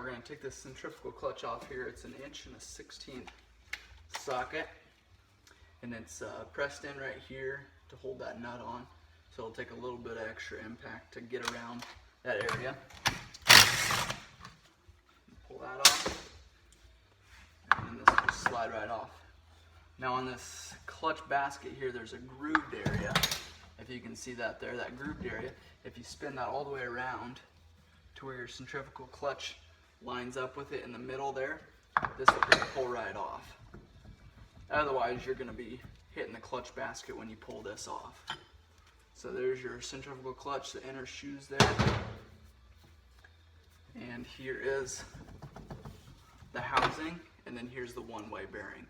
we're going to take this centrifugal clutch off here. It's an 1 1/16 socket, and it's pressed in right here to hold that nut on. So it'll take a little bit of extra impact to get around that area. Pull that off, and then this will slide right off. Now on this clutch basket here, there's a grooved area. If you can see that there, that grooved area, if you spin that all the way around to where your centrifugal clutch lines up with it in the middle there, this will pull right off. Otherwise, you're going to be hitting the clutch basket when you pull this off. So there's your centrifugal clutch, the inner shoes there. And here is the housing, and then here's the one-way bearing.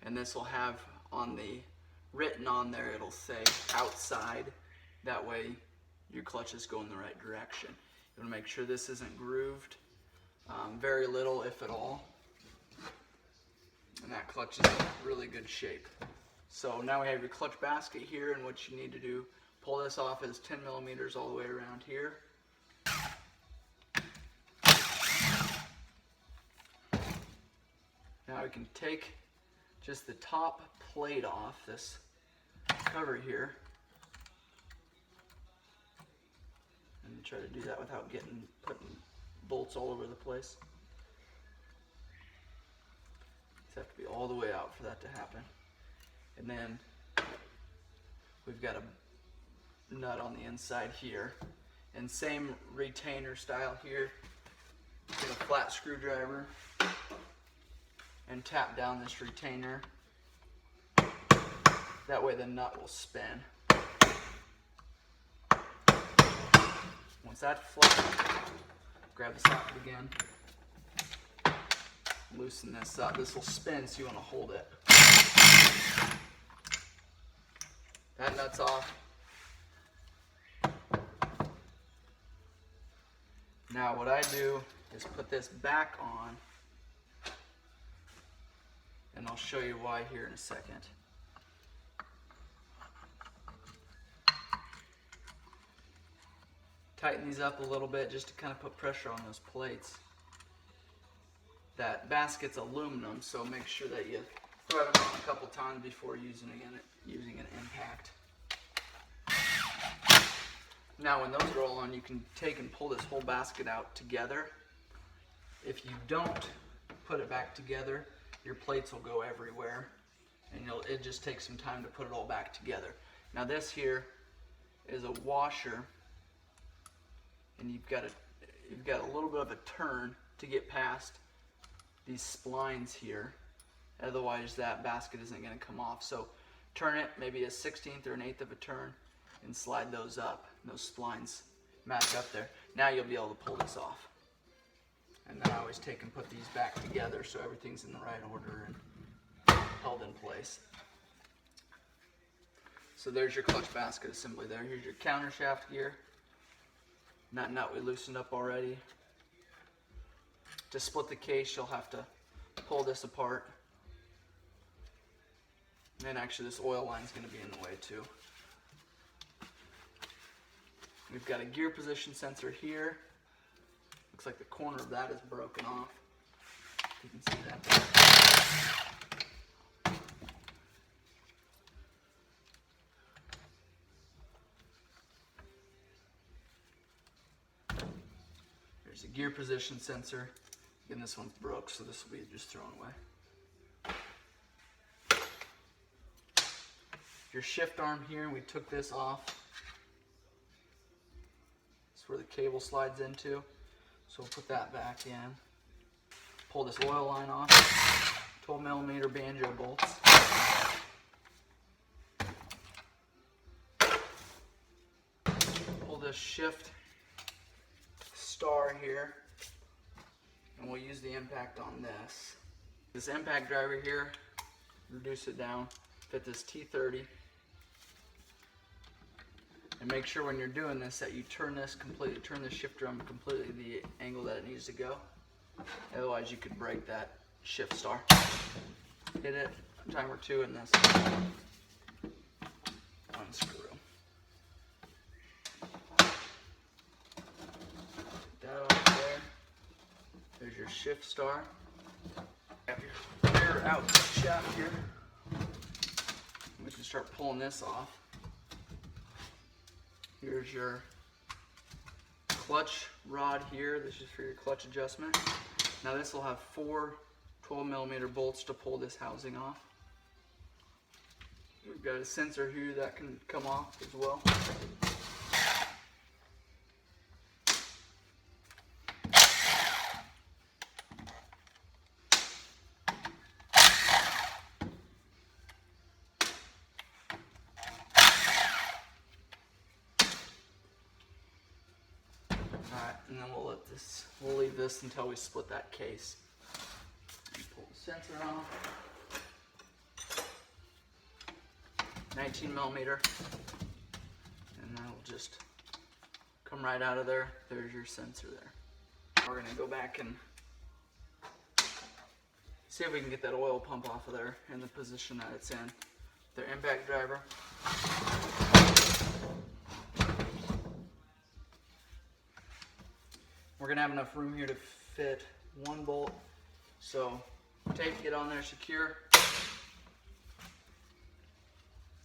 And this will have on the written on there, it'll say outside. That way your clutch is going the right direction. You want to make sure this isn't grooved, very little if at all. And that clutch is in really good shape. So now we have your clutch basket here, and what you need to do, pull this off is 10 millimeters all the way around here. Now we can take just the top plate off this cover here, and try to do that without putting bolts all over the place. These have to be all the way out for that to happen. And then we've got a nut on the inside here, and same retainer style here. Get a flat screwdriver and tap down this retainer. That way the nut will spin. Once that's flat, grab the socket again, loosen this up. This will spin, so you want to hold it. That nut's off. Now what I do is put this back on, and I'll show you why here in a second. Tighten these up a little bit just to kind of put pressure on those plates. That basket's aluminum, so make sure that you thread them on a couple times before using an impact. Now when those are all on, you can take and pull this whole basket out together. If you don't put it back together, your plates will go everywhere, and it just takes some time to put it all back together. Now this here is a washer, and you've got a little bit of a turn to get past these splines here. Otherwise that basket isn't going to come off. So turn it maybe a 1/16 or an 1/8 of a turn and slide those up. Those splines match up there. Now you'll be able to pull this off. And then I always take and put these back together so everything's in the right order and held in place. So there's your clutch basket assembly there. Here's your countershaft gear. That nut we loosened up already. To split the case, you'll have to pull this apart. And then actually this oil line is going to be in the way too. We've got a gear position sensor here. Looks like the corner of that is broken off. You can see that there. There's a gear position sensor. Again, this one's broke, so this will be just thrown away. Your shift arm here, we took this off. That's where the cable slides into. So we'll put that back in. Pull this oil line off. 12mm banjo bolts. Pull this shift star here, and we'll use the impact on this. This impact driver here, reduce it down, fit this T30. And make sure when you're doing this that you turn this shift drum completely the angle that it needs to go. Otherwise you could break that shift star. Hit it a time or two and this unscrew. Put that off there. There's your shift star. Have your rear output shaft here. We can start pulling this off. Here's your clutch rod here. This is for your clutch adjustment. Now this will have 4 12mm bolts to pull this housing off. We've got a sensor here that can come off as well. Alright, and then we'll leave this until we split that case. Pull the sensor off. 19mm, and that'll just come right out of there. There's your sensor there. We're gonna go back and see if we can get that oil pump off of there in the position that it's in. The impact driver. We're gonna have enough room here to fit 1 bolt, so tape it on there secure.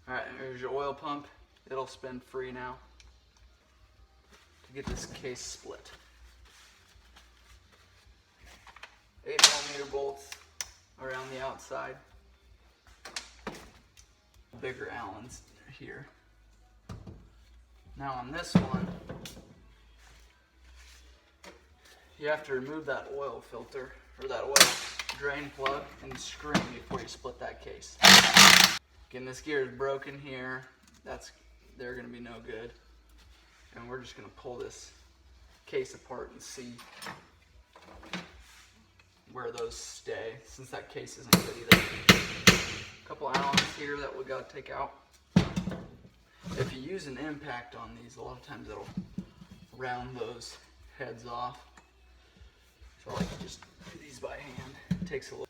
Alright, here's your oil pump. It'll spin free now to get this case split. 8mm bolts around the outside. Bigger Allens here. Now on this one, you have to remove that oil filter, or that oil drain plug, and screw before you split that case. Again, this gear is broken here. They're going to be no good. And we're just going to pull this case apart and see where those stay, since that case isn't good either. A couple Allens here that we got to take out. If you use an impact on these, a lot of times it'll round those heads off. So I like to just do these by hand. It takes a little.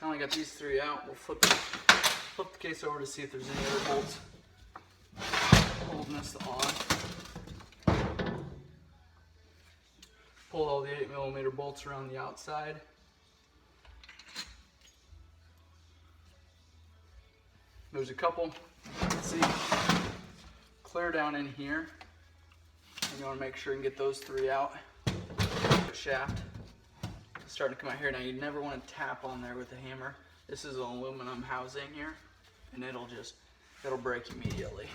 I only got these 3 out. We'll flip the case over to see if there's any other bolts holding this on. Pull all the 8mm bolts around the outside. There's a couple, see, clear down in here. You want to make sure and get those 3 out. Shaft starting to come out here. Now you never want to tap on there with a hammer. This is an aluminum housing here, and it'll break immediately.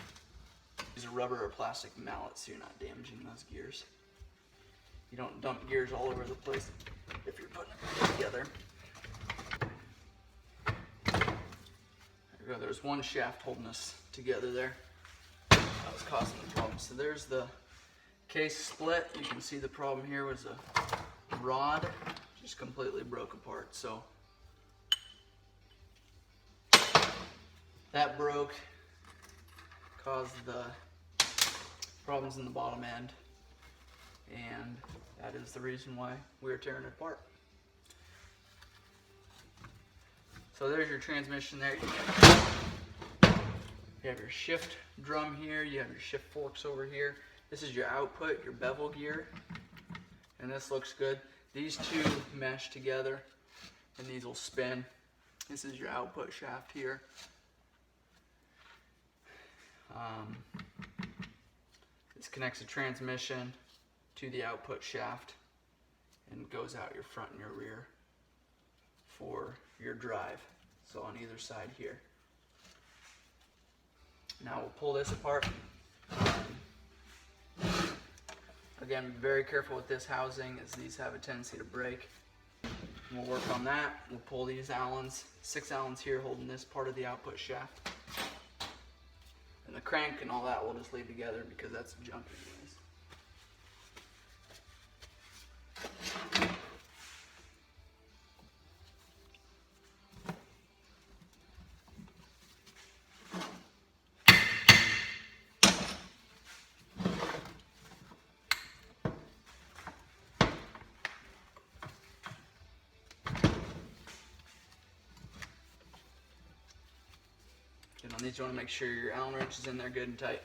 Use a rubber or plastic mallet so you're not damaging those gears. You don't dump gears all over the place if you're putting them together. There we go. There's one shaft holding us together there. That was causing the problem. So there's the case split. You can see the problem here was a rod just completely broke apart. So that broke, caused the problems in the bottom end, and that is the reason why we're tearing it apart. So there's your transmission there. You have your shift drum here, you have your shift forks over here. This is your output, your bevel gear, and this looks good. These 2 mesh together and these will spin. This is your output shaft here. This connects the transmission to the output shaft and goes out your front and your rear for your drive. So on either side here. Now we'll pull this apart. Again, be very careful with this housing, as these have a tendency to break. We'll work on that. We'll pull these Allens, 6 Allens here holding this part of the output shaft. And the crank and all that we'll just leave together because that's junk anyways. On these, you want to make sure your Allen wrench is in there good and tight.